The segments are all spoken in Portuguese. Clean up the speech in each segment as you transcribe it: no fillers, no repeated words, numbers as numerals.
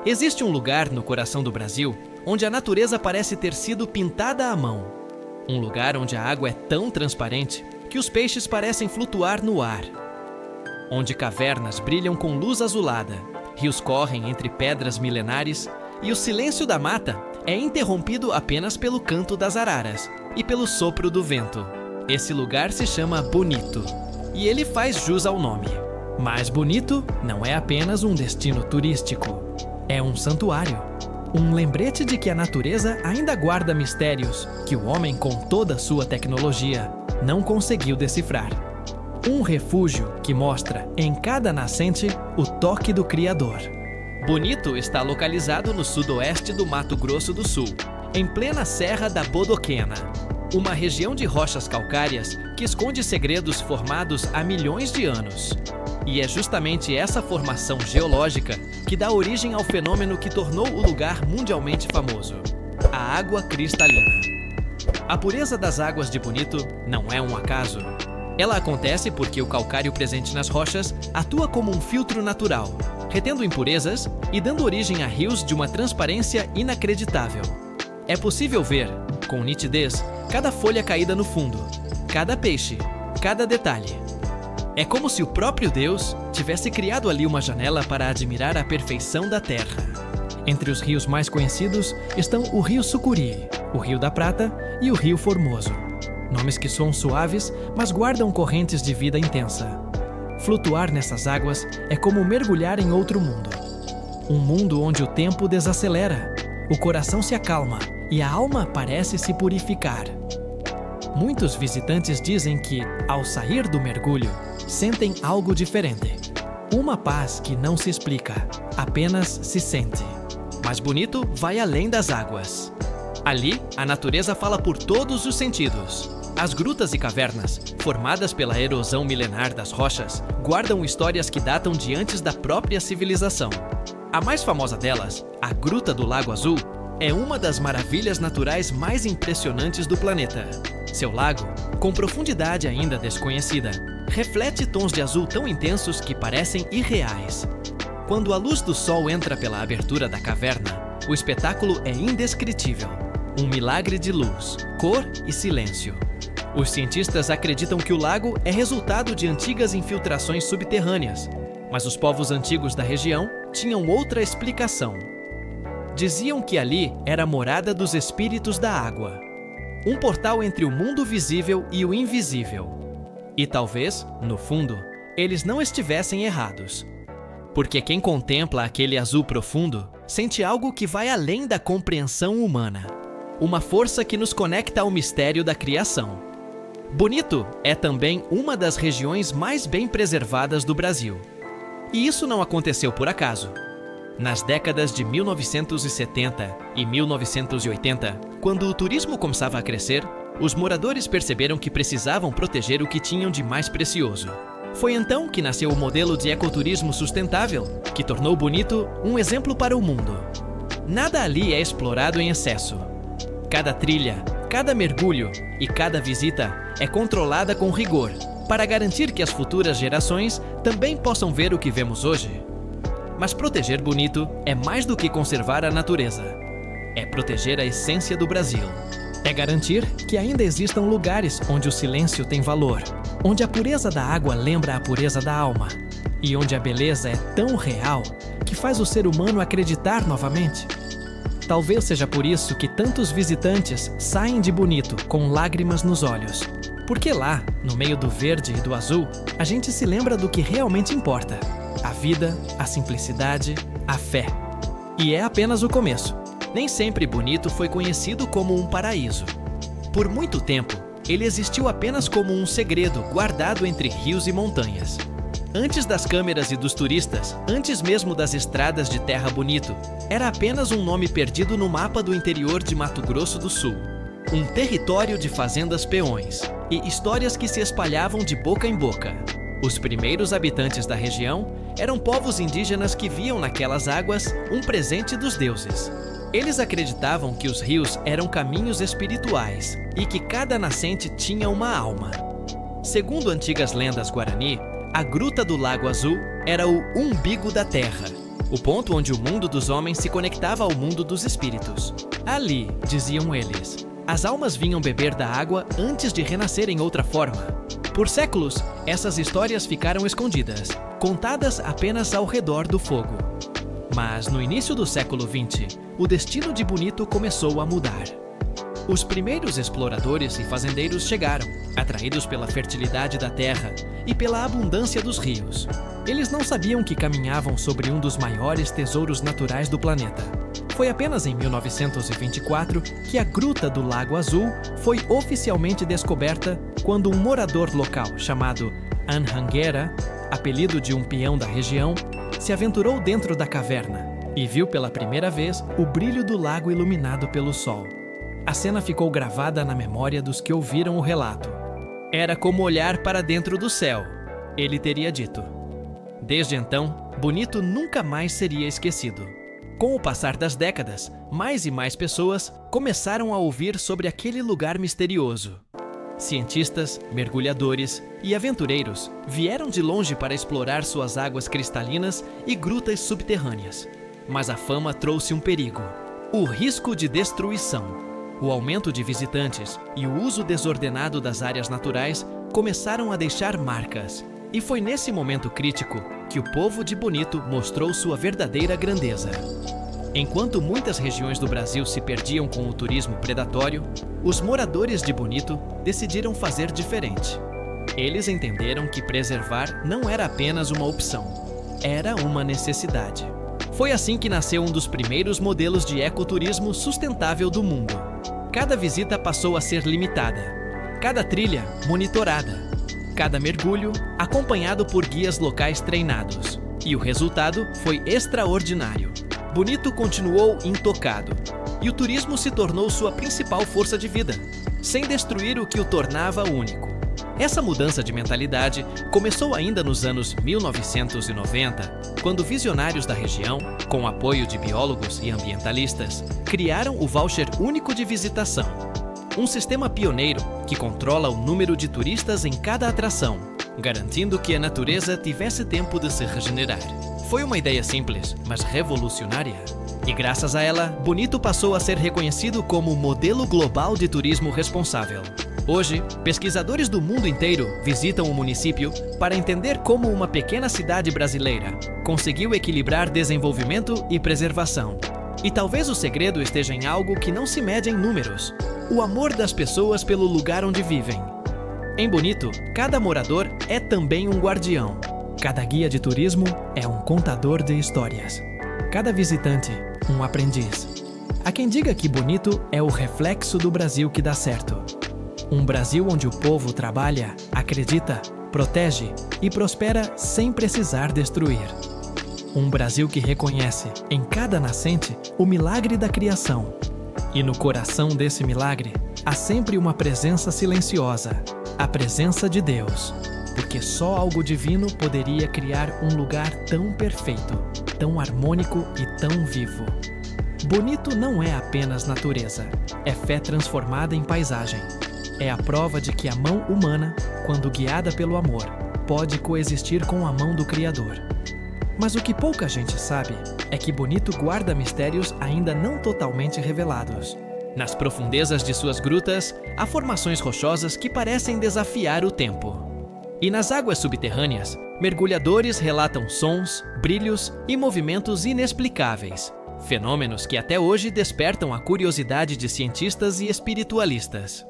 Existe um lugar no coração do Brasil onde a natureza parece ter sido pintada à mão. Um lugar onde a água é tão transparente que os peixes parecem flutuar no ar. Onde cavernas brilham com luz azulada, rios correm entre pedras milenares e o silêncio da mata é interrompido apenas pelo canto das araras e pelo sopro do vento. Esse lugar se chama Bonito e ele faz jus ao nome. Mas Bonito não é apenas um destino turístico. É um santuário, um lembrete de que a natureza ainda guarda mistérios que o homem, com toda a sua tecnologia, não conseguiu decifrar. Um refúgio que mostra, em cada nascente, o toque do Criador. Bonito está localizado no sudoeste do Mato Grosso do Sul, em plena Serra da Bodoquena, uma região de rochas calcárias que esconde segredos formados há milhões de anos. E é justamente essa formação geológica que dá origem ao fenômeno que tornou o lugar mundialmente famoso: a água cristalina. A pureza das águas de Bonito não é um acaso. Ela acontece porque o calcário presente nas rochas atua como um filtro natural, retendo impurezas e dando origem a rios de uma transparência inacreditável. É possível ver, com nitidez, cada folha caída no fundo, cada peixe, cada detalhe. É como se o próprio Deus tivesse criado ali uma janela para admirar a perfeição da terra. Entre os rios mais conhecidos estão o Rio Sucuri, o Rio da Prata e o Rio Formoso. Nomes que soam suaves, mas guardam correntes de vida intensa. Flutuar nessas águas é como mergulhar em outro mundo. Um mundo onde o tempo desacelera, o coração se acalma e a alma parece se purificar. Muitos visitantes dizem que, ao sair do mergulho, sentem algo diferente. Uma paz que não se explica, apenas se sente. Mas Bonito vai além das águas. Ali, a natureza fala por todos os sentidos. As grutas e cavernas, formadas pela erosão milenar das rochas, guardam histórias que datam de antes da própria civilização. A mais famosa delas, a Gruta do Lago Azul, é uma das maravilhas naturais mais impressionantes do planeta. Seu lago, com profundidade ainda desconhecida, reflete tons de azul tão intensos que parecem irreais. Quando a luz do sol entra pela abertura da caverna, o espetáculo é indescritível. Um milagre de luz, cor e silêncio. Os cientistas acreditam que o lago é resultado de antigas infiltrações subterrâneas, mas os povos antigos da região tinham outra explicação. Diziam que ali era a morada dos espíritos da água. Um portal entre o mundo visível e o invisível. E talvez, no fundo, eles não estivessem errados. Porque quem contempla aquele azul profundo sente algo que vai além da compreensão humana. Uma força que nos conecta ao mistério da criação. Bonito é também uma das regiões mais bem preservadas do Brasil. E isso não aconteceu por acaso. Nas décadas de 1970 e 1980, quando o turismo começava a crescer, os moradores perceberam que precisavam proteger o que tinham de mais precioso. Foi então que nasceu o modelo de ecoturismo sustentável, que tornou Bonito um exemplo para o mundo. Nada ali é explorado em excesso. Cada trilha, cada mergulho e cada visita é controlada com rigor, para garantir que as futuras gerações também possam ver o que vemos hoje. Mas proteger Bonito é mais do que conservar a natureza. É proteger a essência do Brasil. É garantir que ainda existam lugares onde o silêncio tem valor, onde a pureza da água lembra a pureza da alma, e onde a beleza é tão real que faz o ser humano acreditar novamente. Talvez seja por isso que tantos visitantes saem de Bonito com lágrimas nos olhos. Porque lá, no meio do verde e do azul, a gente se lembra do que realmente importa. A vida, a simplicidade, a fé. E é apenas o começo. Nem sempre Bonito foi conhecido como um paraíso. Por muito tempo, ele existiu apenas como um segredo guardado entre rios e montanhas. Antes das câmeras e dos turistas, antes mesmo das estradas de terra Bonito, era apenas um nome perdido no mapa do interior de Mato Grosso do Sul. Um território de fazendas peões e histórias que se espalhavam de boca em boca. Os primeiros habitantes da região eram povos indígenas que viam naquelas águas um presente dos deuses. Eles acreditavam que os rios eram caminhos espirituais e que cada nascente tinha uma alma. Segundo antigas lendas guarani, a Gruta do Lago Azul era o umbigo da terra, o ponto onde o mundo dos homens se conectava ao mundo dos espíritos. Ali, diziam eles, as almas vinham beber da água antes de renascer em outra forma. Por séculos, essas histórias ficaram escondidas, contadas apenas ao redor do fogo. Mas no início do século XX, o destino de Bonito começou a mudar. Os primeiros exploradores e fazendeiros chegaram, atraídos pela fertilidade da terra e pela abundância dos rios. Eles não sabiam que caminhavam sobre um dos maiores tesouros naturais do planeta. Foi apenas em 1924 que a Gruta do Lago Azul foi oficialmente descoberta quando um morador local chamado Anhanguera, apelido de um peão da região, se aventurou dentro da caverna e viu pela primeira vez o brilho do lago iluminado pelo sol. A cena ficou gravada na memória dos que ouviram o relato. Era como olhar para dentro do céu, ele teria dito. Desde então, Bonito nunca mais seria esquecido. Com o passar das décadas, mais e mais pessoas começaram a ouvir sobre aquele lugar misterioso. Cientistas, mergulhadores e aventureiros vieram de longe para explorar suas águas cristalinas e grutas subterrâneas. Mas a fama trouxe um perigo: o risco de destruição. O aumento de visitantes e o uso desordenado das áreas naturais começaram a deixar marcas. E foi nesse momento crítico que o povo de Bonito mostrou sua verdadeira grandeza. Enquanto muitas regiões do Brasil se perdiam com o turismo predatório, os moradores de Bonito decidiram fazer diferente. Eles entenderam que preservar não era apenas uma opção, era uma necessidade. Foi assim que nasceu um dos primeiros modelos de ecoturismo sustentável do mundo. Cada visita passou a ser limitada, cada trilha monitorada, cada mergulho acompanhado por guias locais treinados. E o resultado foi extraordinário. Bonito continuou intocado, e o turismo se tornou sua principal força de vida, sem destruir o que o tornava único. Essa mudança de mentalidade começou ainda nos anos 1990, quando visionários da região, com apoio de biólogos e ambientalistas, criaram o Voucher Único de Visitação, um sistema pioneiro que controla o número de turistas em cada atração, garantindo que a natureza tivesse tempo de se regenerar. Foi uma ideia simples, mas revolucionária. E graças a ela, Bonito passou a ser reconhecido como modelo global de turismo responsável. Hoje, pesquisadores do mundo inteiro visitam o município para entender como uma pequena cidade brasileira conseguiu equilibrar desenvolvimento e preservação. E talvez o segredo esteja em algo que não se mede em números: o amor das pessoas pelo lugar onde vivem. Em Bonito, cada morador é também um guardião. Cada guia de turismo é um contador de histórias. Cada visitante, um aprendiz. Há quem diga que Bonito é o reflexo do Brasil que dá certo. Um Brasil onde o povo trabalha, acredita, protege e prospera sem precisar destruir. Um Brasil que reconhece, em cada nascente, o milagre da criação. E no coração desse milagre, há sempre uma presença silenciosa, a presença de Deus. Porque só algo divino poderia criar um lugar tão perfeito, tão harmônico e tão vivo. Bonito não é apenas natureza, é fé transformada em paisagem. É a prova de que a mão humana, quando guiada pelo amor, pode coexistir com a mão do Criador. Mas o que pouca gente sabe é que Bonito guarda mistérios ainda não totalmente revelados. Nas profundezas de suas grutas, há formações rochosas que parecem desafiar o tempo. E nas águas subterrâneas, mergulhadores relatam sons, brilhos e movimentos inexplicáveis, fenômenos que até hoje despertam a curiosidade de cientistas e espiritualistas.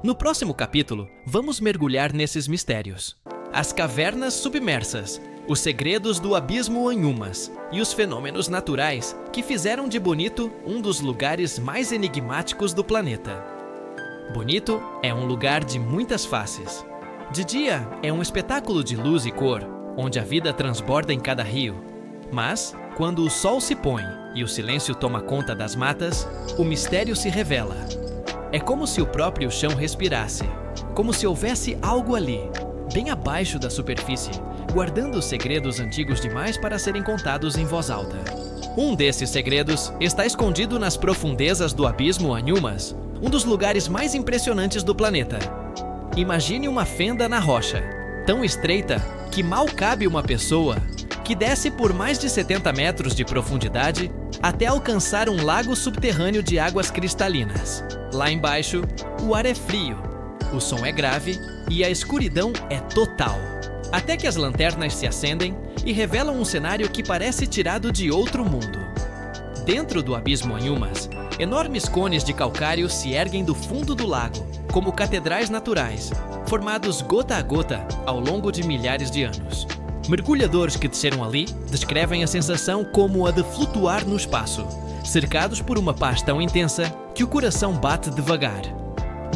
No próximo capítulo, vamos mergulhar nesses mistérios. As cavernas submersas, os segredos do abismo Anhumas e os fenômenos naturais que fizeram de Bonito um dos lugares mais enigmáticos do planeta. Bonito é um lugar de muitas faces. De dia, é um espetáculo de luz e cor, onde a vida transborda em cada rio. Mas, quando o sol se põe e o silêncio toma conta das matas, o mistério se revela. É como se o próprio chão respirasse, como se houvesse algo ali, bem abaixo da superfície, guardando os segredos antigos demais para serem contados em voz alta. Um desses segredos está escondido nas profundezas do abismo Anhumas, um dos lugares mais impressionantes do planeta. Imagine uma fenda na rocha, tão estreita que mal cabe uma pessoa, que desce por mais de 70 metros de profundidade até alcançar um lago subterrâneo de águas cristalinas. Lá embaixo, o ar é frio, o som é grave e a escuridão é total. Até que as lanternas se acendem e revelam um cenário que parece tirado de outro mundo. Dentro do abismo Anhumas, enormes cones de calcário se erguem do fundo do lago, como catedrais naturais, formados gota a gota ao longo de milhares de anos. Mergulhadores que desceram ali descrevem a sensação como a de flutuar no espaço, cercados por uma paz tão intensa que o coração bate devagar.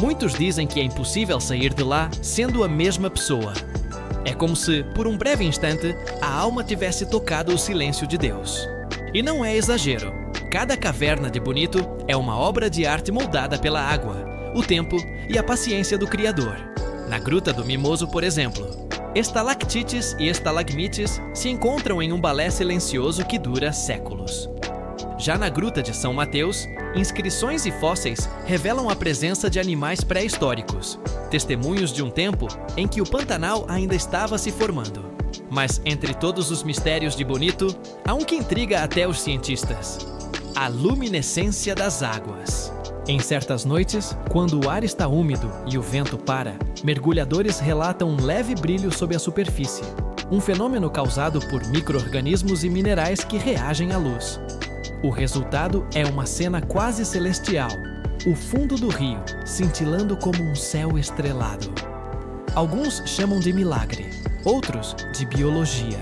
Muitos dizem que é impossível sair de lá sendo a mesma pessoa. É como se, por um breve instante, a alma tivesse tocado o silêncio de Deus. E não é exagero. Cada caverna de Bonito é uma obra de arte moldada pela água, o tempo e a paciência do Criador. Na Gruta do Mimoso, por exemplo, estalactites e estalagmites se encontram em um balé silencioso que dura séculos. Já na Gruta de São Mateus, inscrições e fósseis revelam a presença de animais pré-históricos, testemunhos de um tempo em que o Pantanal ainda estava se formando. Mas entre todos os mistérios de Bonito, há um que intriga até os cientistas: a luminescência das águas. Em certas noites, quando o ar está úmido e o vento para, mergulhadores relatam um leve brilho sob a superfície, um fenômeno causado por micro-organismos e minerais que reagem à luz. O resultado é uma cena quase celestial, o fundo do rio cintilando como um céu estrelado. Alguns chamam de milagre, outros de biologia.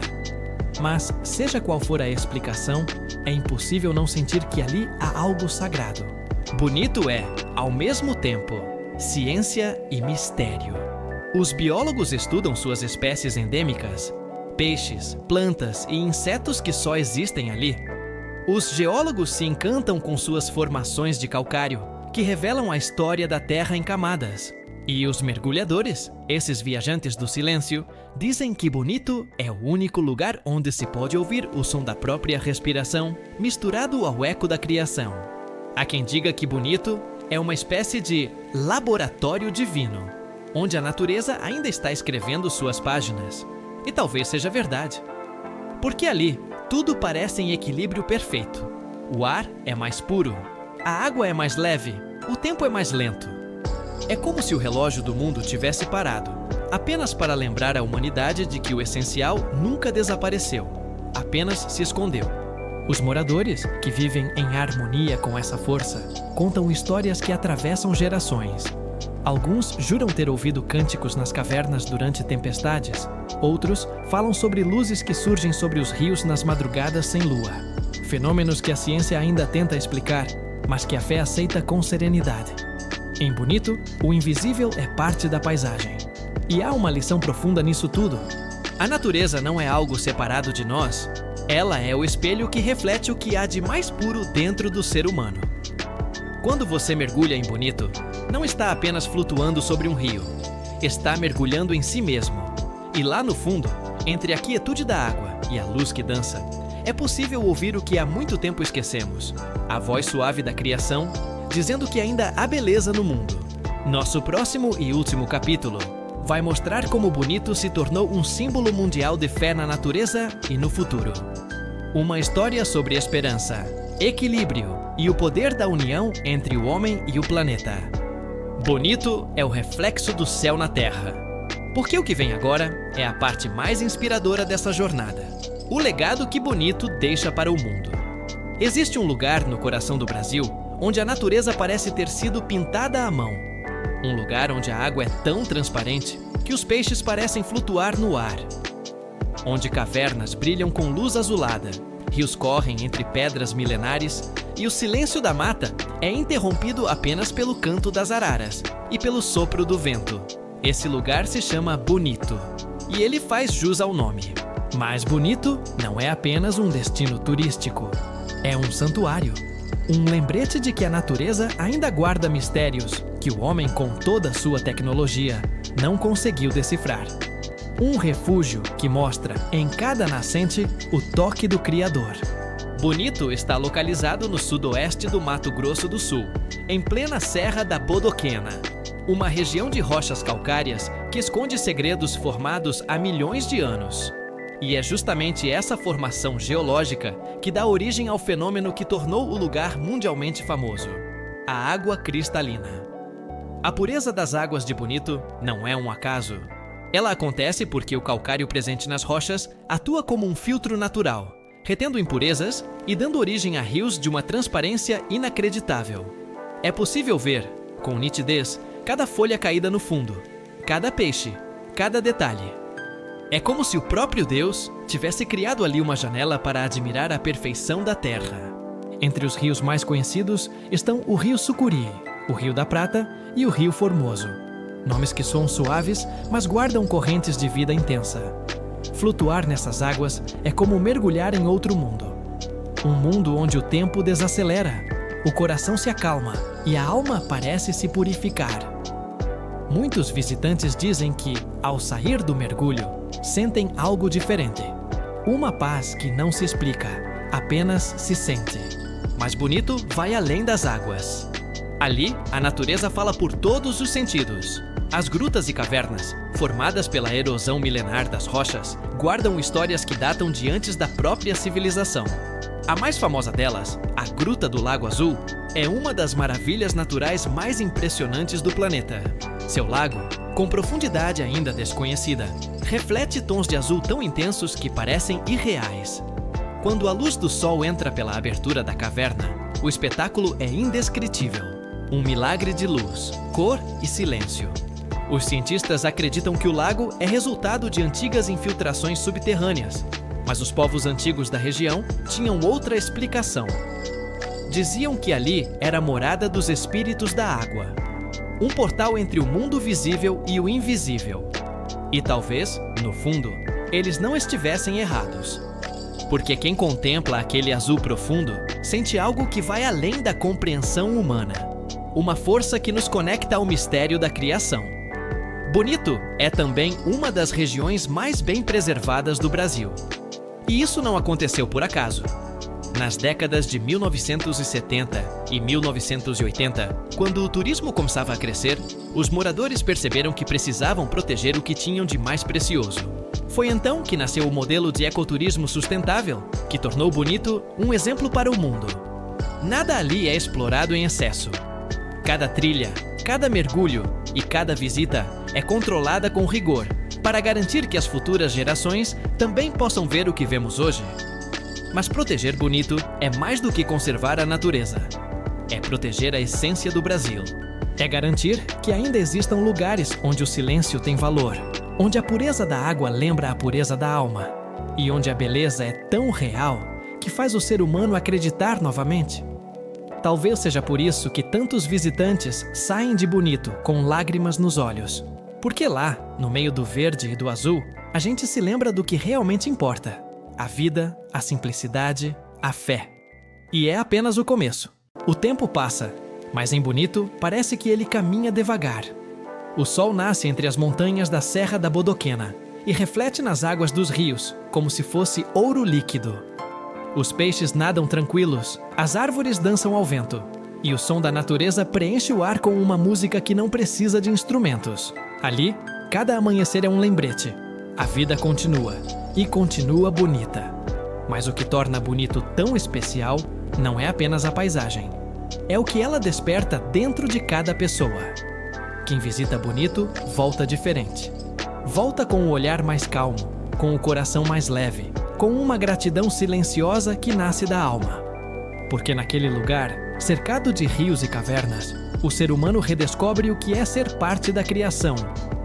Mas, seja qual for a explicação, é impossível não sentir que ali há algo sagrado. Bonito é, ao mesmo tempo, ciência e mistério. Os biólogos estudam suas espécies endêmicas, peixes, plantas e insetos que só existem ali. Os geólogos se encantam com suas formações de calcário, que revelam a história da Terra em camadas. E os mergulhadores, esses viajantes do silêncio, dizem que Bonito é o único lugar onde se pode ouvir o som da própria respiração, misturado ao eco da criação. Há quem diga que Bonito é uma espécie de laboratório divino, onde a natureza ainda está escrevendo suas páginas. E talvez seja verdade. Porque ali, tudo parece em equilíbrio perfeito. O ar é mais puro, a água é mais leve, o tempo é mais lento. É como se o relógio do mundo tivesse parado, apenas para lembrar a humanidade de que o essencial nunca desapareceu, apenas se escondeu. Os moradores, que vivem em harmonia com essa força, contam histórias que atravessam gerações. Alguns juram ter ouvido cânticos nas cavernas durante tempestades, outros falam sobre luzes que surgem sobre os rios nas madrugadas sem lua. Fenômenos que a ciência ainda tenta explicar, mas que a fé aceita com serenidade. Em Bonito, o invisível é parte da paisagem. E há uma lição profunda nisso tudo. A natureza não é algo separado de nós. Ela é o espelho que reflete o que há de mais puro dentro do ser humano. Quando você mergulha em Bonito, não está apenas flutuando sobre um rio. Está mergulhando em si mesmo. E lá no fundo, entre a quietude da água e a luz que dança, é possível ouvir o que há muito tempo esquecemos. A voz suave da criação, dizendo que ainda há beleza no mundo. Nosso próximo e último capítulo vai mostrar como Bonito se tornou um símbolo mundial de fé na natureza e no futuro. Uma história sobre esperança, equilíbrio e o poder da união entre o homem e o planeta. Bonito é o reflexo do céu na Terra. Porque o que vem agora é a parte mais inspiradora dessa jornada. O legado que Bonito deixa para o mundo. Existe um lugar no coração do Brasil onde a natureza parece ter sido pintada à mão. Um lugar onde a água é tão transparente que os peixes parecem flutuar no ar. Onde cavernas brilham com luz azulada, rios correm entre pedras milenares e o silêncio da mata é interrompido apenas pelo canto das araras e pelo sopro do vento. Esse lugar se chama Bonito e ele faz jus ao nome. Mas Bonito não é apenas um destino turístico, é um santuário. Um lembrete de que a natureza ainda guarda mistérios que o homem, com toda a sua tecnologia, não conseguiu decifrar. Um refúgio que mostra, em cada nascente, o toque do Criador. Bonito está localizado no sudoeste do Mato Grosso do Sul, em plena Serra da Bodoquena, uma região de rochas calcárias que esconde segredos formados há milhões de anos. E é justamente essa formação geológica que dá origem ao fenômeno que tornou o lugar mundialmente famoso: a água cristalina. A pureza das águas de Bonito não é um acaso. Ela acontece porque o calcário presente nas rochas atua como um filtro natural, retendo impurezas e dando origem a rios de uma transparência inacreditável. É possível ver, com nitidez, cada folha caída no fundo, cada peixe, cada detalhe. É como se o próprio Deus tivesse criado ali uma janela para admirar a perfeição da terra. Entre os rios mais conhecidos estão o Rio Sucuri, o Rio da Prata e o Rio Formoso. Nomes que soam suaves, mas guardam correntes de vida intensa. Flutuar nessas águas é como mergulhar em outro mundo. Um mundo onde o tempo desacelera, o coração se acalma e a alma parece se purificar. Muitos visitantes dizem que, ao sair do mergulho, sentem algo diferente. Uma paz que não se explica, apenas se sente. Mas Bonito vai além das águas. Ali, a natureza fala por todos os sentidos. As grutas e cavernas, formadas pela erosão milenar das rochas, guardam histórias que datam de antes da própria civilização. A mais famosa delas, a Gruta do Lago Azul, é uma das maravilhas naturais mais impressionantes do planeta. Seu lago, com profundidade ainda desconhecida, reflete tons de azul tão intensos que parecem irreais. Quando a luz do sol entra pela abertura da caverna, o espetáculo é indescritível. Um milagre de luz, cor e silêncio. Os cientistas acreditam que o lago é resultado de antigas infiltrações subterrâneas, mas os povos antigos da região tinham outra explicação. Diziam que ali era a morada dos espíritos da água, um portal entre o mundo visível e o invisível. E talvez, no fundo, eles não estivessem errados. Porque quem contempla aquele azul profundo sente algo que vai além da compreensão humana. Uma força que nos conecta ao mistério da criação. Bonito é também uma das regiões mais bem preservadas do Brasil. E isso não aconteceu por acaso. Nas décadas de 1970 e 1980, quando o turismo começava a crescer, os moradores perceberam que precisavam proteger o que tinham de mais precioso. Foi então que nasceu o modelo de ecoturismo sustentável, que tornou Bonito um exemplo para o mundo. Nada ali é explorado em excesso. Cada trilha, cada mergulho e cada visita é controlada com rigor, para garantir que as futuras gerações também possam ver o que vemos hoje. Mas proteger Bonito é mais do que conservar a natureza. É proteger a essência do Brasil. É garantir que ainda existam lugares onde o silêncio tem valor, onde a pureza da água lembra a pureza da alma, e onde a beleza é tão real que faz o ser humano acreditar novamente. Talvez seja por isso que tantos visitantes saem de Bonito com lágrimas nos olhos. Porque lá, no meio do verde e do azul, a gente se lembra do que realmente importa: a vida, a simplicidade, a fé. E é apenas o começo. O tempo passa, mas em Bonito parece que ele caminha devagar. O sol nasce entre as montanhas da Serra da Bodoquena e reflete nas águas dos rios, como se fosse ouro líquido. Os peixes nadam tranquilos, as árvores dançam ao vento, e o som da natureza preenche o ar com uma música que não precisa de instrumentos. Ali, cada amanhecer é um lembrete. A vida continua, e continua bonita. Mas o que torna Bonito tão especial não é apenas a paisagem. É o que ela desperta dentro de cada pessoa. Quem visita Bonito volta diferente. Volta com o olhar mais calmo, com o coração mais leve, com uma gratidão silenciosa que nasce da alma. Porque naquele lugar, cercado de rios e cavernas, o ser humano redescobre o que é ser parte da criação,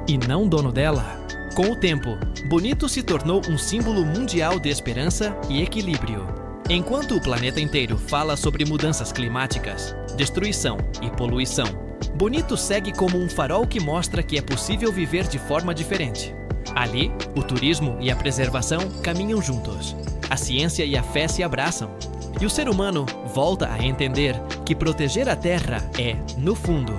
e não dono dela. Com o tempo, Bonito se tornou um símbolo mundial de esperança e equilíbrio. Enquanto o planeta inteiro fala sobre mudanças climáticas, destruição e poluição, Bonito segue como um farol que mostra que é possível viver de forma diferente. Ali, o turismo e a preservação caminham juntos. A ciência e a fé se abraçam. E o ser humano volta a entender que proteger a terra é, no fundo,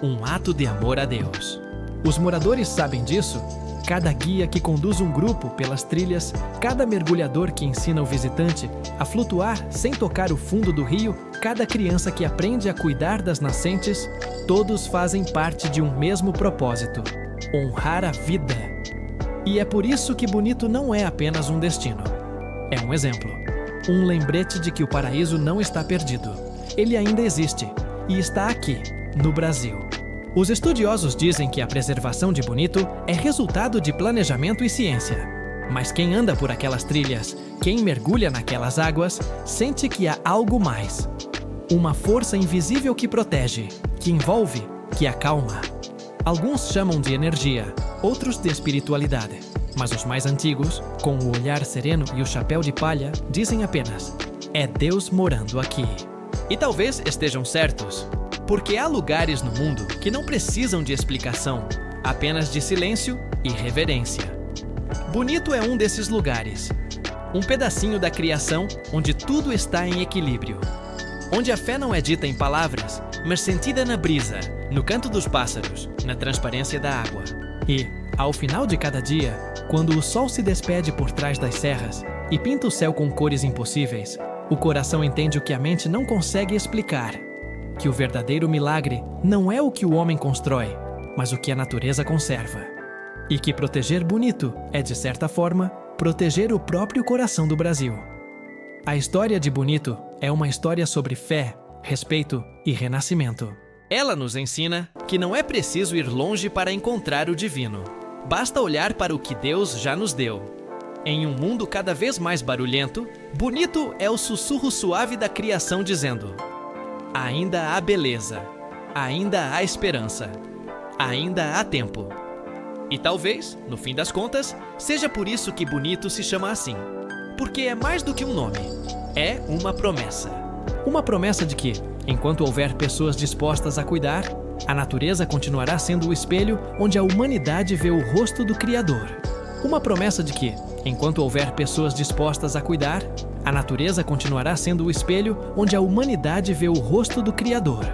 um ato de amor a Deus. Os moradores sabem disso. Cada guia que conduz um grupo pelas trilhas, cada mergulhador que ensina o visitante a flutuar sem tocar o fundo do rio, cada criança que aprende a cuidar das nascentes, todos fazem parte de um mesmo propósito: honrar a vida. E é por isso que Bonito não é apenas um destino. É um exemplo. Um lembrete de que o paraíso não está perdido. Ele ainda existe e está aqui, no Brasil. Os estudiosos dizem que a preservação de Bonito é resultado de planejamento e ciência. Mas quem anda por aquelas trilhas, quem mergulha naquelas águas, sente que há algo mais. Uma força invisível que protege, que envolve, que acalma. Alguns chamam de energia, outros de espiritualidade. Mas os mais antigos, com o olhar sereno e o chapéu de palha, dizem apenas: é Deus morando aqui. E talvez estejam certos, porque há lugares no mundo que não precisam de explicação, apenas de silêncio e reverência. Bonito é um desses lugares. Um pedacinho da criação onde tudo está em equilíbrio. Onde a fé não é dita em palavras, mas sentida na brisa, no canto dos pássaros, na transparência da água. E, ao final de cada dia, quando o sol se despede por trás das serras e pinta o céu com cores impossíveis, o coração entende o que a mente não consegue explicar. Que o verdadeiro milagre não é o que o homem constrói, mas o que a natureza conserva. E que proteger Bonito é, de certa forma, proteger o próprio coração do Brasil. A história de Bonito é uma história sobre fé, respeito e renascimento. Ela nos ensina que não é preciso ir longe para encontrar o divino. Basta olhar para o que Deus já nos deu. Em um mundo cada vez mais barulhento, Bonito é o sussurro suave da criação dizendo: ainda há beleza, ainda há esperança, ainda há tempo. E talvez, no fim das contas, seja por isso que Bonito se chama assim. Porque é mais do que um nome, é uma promessa. Uma promessa de que, enquanto houver pessoas dispostas a cuidar, a natureza continuará sendo o espelho onde a humanidade vê o rosto do Criador. Uma promessa de que, enquanto houver pessoas dispostas a cuidar, a natureza continuará sendo o espelho onde a humanidade vê o rosto do Criador.